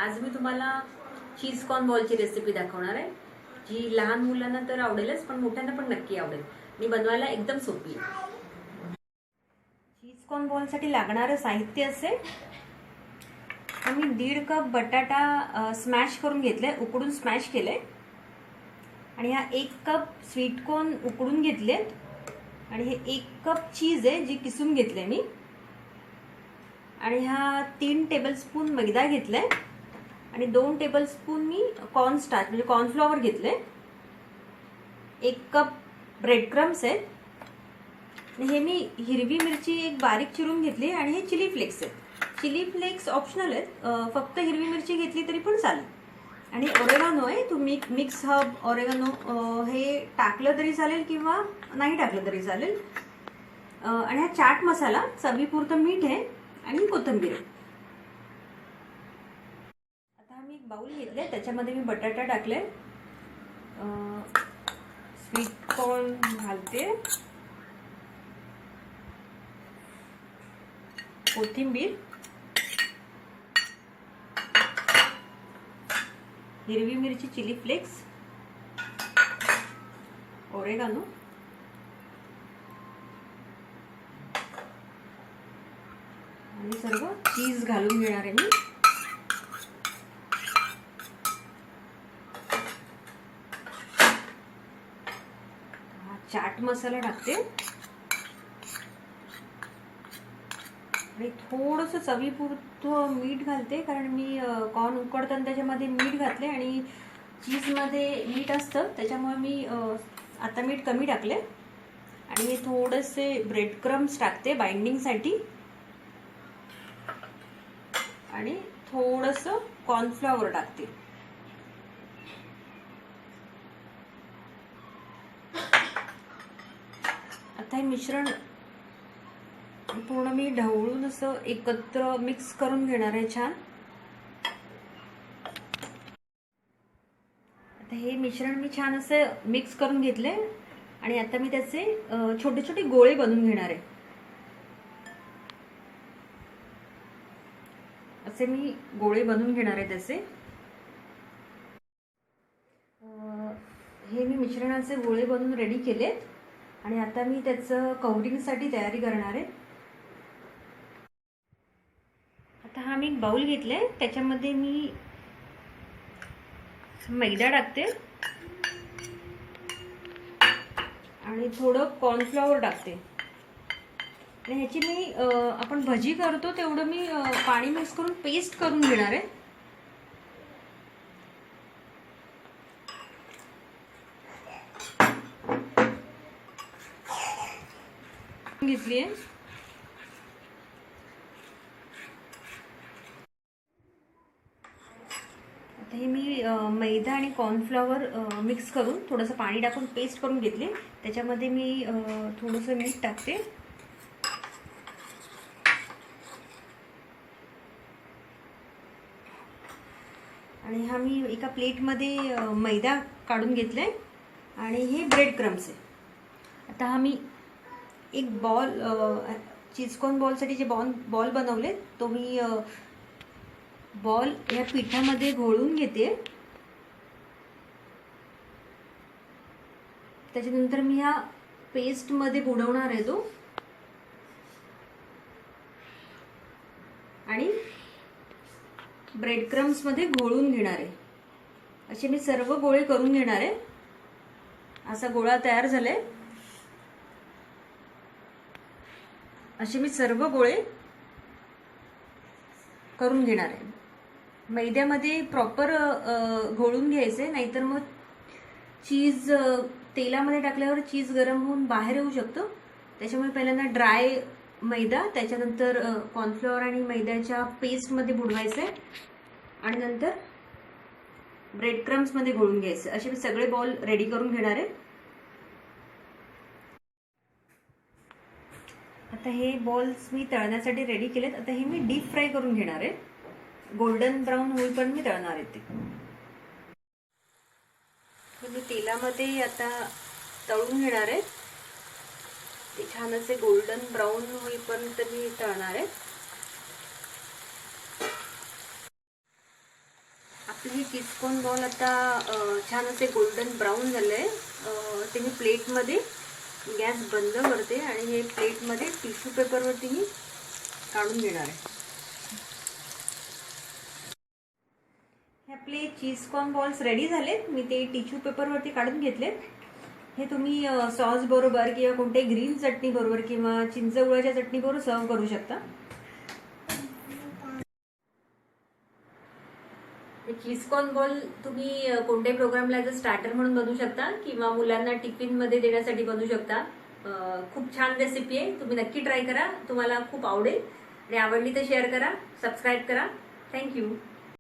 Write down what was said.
आज मी तुम्हाला cheese corn बॉलची recipe दाखवणार आहे, जी लहान मुलांना तर आवडेलच पण मोठ्यांना पण नक्की आवडेल आणि बनवायला एकदम सोपी आहे. चीज कॉर्न बॉलसाठी लागणारं साहित्य असेल, मी 1.5 कप बटाटा स्मॅश करून घेतले, उकडून स्मॅश केले. आणि हा 1 कप स्वीट कॉर्न उकडून घेतले. आणि हे 1 कप चीज आहे जी किसून घेतले मी. आणि हा 3 टेबलस्पून मैदा घेतलाय आणि 2 टेबलस्पून मी कॉर्न स्टार्च म्हणजे कॉर्नफ्लॉवर घेतले. 1 कप ब्रेड क्रम्स आहेत. हे मी हिरवी मिरची एक बारीक चिरून घेतली आणि हे चिली फ्लेक्स आहेत. चिली फ्लेक्स ऑप्शनल आहेत, फक्त हिरवी मिरची घेतली तरी पण चालेल. आणि ओरेगानो आहे, तुम्ही मिक्स हर्ब ओरेगानो हे टाकलं तरी चालेल किंवा नाही टाकलं तरी चालेल. आणि हा चाट मसाला, चवीपुरतं मीठ आहे आणि कोथिंबीर आहे. आता मी एक बाउल घेतले, त्याच्यामध्ये मी बटाटा टाकले, स्वीट कॉर्न घालते, कोथिंबीर, हिरवी मिरची चिली फ्लेक्स, ओरेगानो आणि सर्व चीज घालून घेणार आहे मी. चाट मसाला टाकते आणि थोडंसं चवीपुरतं मीठ घालते, कारण मी कॉर्न उकडताना त्याच्यामध्ये मीठ घातले आणि चीजमध्ये मीठ असतं, त्याच्यामुळे मी आता मीठ कमी टाकले. आणि मी थोडेसे ब्रेड क्रम्स टाकते बाइंडिंगसाठी आणि थोडंसं कॉर्नफ्लॉवर टाकते. आता हे मिश्रण पूर्ण मी ढवळून असं एकत्र मिक्स करून घेणार आहे छान. आता हे मिश्रण मी छान असं मिक्स करून घेतले आणि आता मी त्याचे छोटे छोटे गोळे बनवून घेणार आहे. असे मी गोळे बनवून घेणार आहे त्याचे. हे मी मिश्रणाचे गोळे बनवून रेडी केलेत आणि आता मी त्याचं कव्हरिंगसाठी तयारी करणार आहे. आता हा मी एक बाउल घेतलाय, त्याच्यामध्ये मी मैदा टाकते आणि थोडं कॉर्नफ्लॉवर टाकते. आणि ह्याची मी आपण भजी करतो तेवढं मी पाणी मिक्स करून पेस्ट करून घेणार आहे. घेतली आहे. आता हे मी मैदा आणि कॉर्नफ्लॉवर मिक्स करून थोडंसं पाणी टाकून पेस्ट करून घेतली. त्याच्यामध्ये मी थोडंसं मीठ टाकते आणि हा मी एका प्लेटमध्ये मैदा काढून घेतलाय आणि हे ब्रेड क्रम्स आहे. आता हा मी एक बॉल चीज कॉर्न बॉलसाठी जे बॉल बनवले तो मी बॉल या पिठामध्ये घोळून घेते. त्याच्यानंतर मी या पेस्टमध्ये बुडवणार आहे तो आणि ब्रेड क्रम्समध्ये घोळून घेणार आहे. असे मी सर्व गोळे करून घेणार आहे. असा गोळा तयार झालाय. असे मी सर्व गोळे करून घेणार आहे. मैद्यामध्ये प्रॉपर घोळून घ्यायचे, नाहीतर मग चीज तेलामध्ये टाकल्यावर चीज गरम होऊन बाहेर येऊ शकतो. त्याच्यामुळे पहिल्यांदा ड्राय मैदा, त्याच्यानंतर कॉर्नफ्लॉवर आणि मैद्याच्या पेस्टमध्ये बुडवायचे आणि नंतर ब्रेड क्रम्समध्ये घोळून घ्यायचे. असे मी सगळे बॉल रेडी करून घेणार आहे. आता हे बॉल्स मी तळण्यासाठी रेडी केलेत. आता हे मी डीप फ्राय करून घेणार आहे. गोल्डन ब्राऊन होईपर्यंत मी तळणार आहे. ते मी तेलामध्ये आता तळून घेणार आहे. ते छान असे गोल्डन ब्राऊन होईपर्यंत मी तळणार आहे. तर हे चीज बॉल आता छान असे गोल्डन ब्राऊन झाले आहे. ते मी प्लेटमध्ये गॅस बंद करते आणि हे प्लेटमध्ये टिश्यू पेपरवरती मी काढून घेणार आहे. हे आपले चीज कॉर्न बॉल्स रेडी झालेत. मी ते टिश्यू पेपरवरती काढून घेतलेत. हे तुम्ही सॉस बरोबर किंवा कोणत्याही ग्रीन चटणी बरोबर किंवा चिंच गुळाच्या चटणी बरोबर सर्व करू शकता. चीज कॉर्न बॉल तुम्ही कोणत्याही प्रोग्रामला ॲज अ स्टार्टर म्हणून बनवू शकता किंवा मुलांना टिफिनमध्ये देण्यासाठी बनवू शकता. खूप छान रेसिपी आहे. तुम्ही नक्की ट्राय करा. तुम्हाला खूप आवडेल आणि आवडली तर शेअर करा, सबस्क्राईब करा. थँक्यू.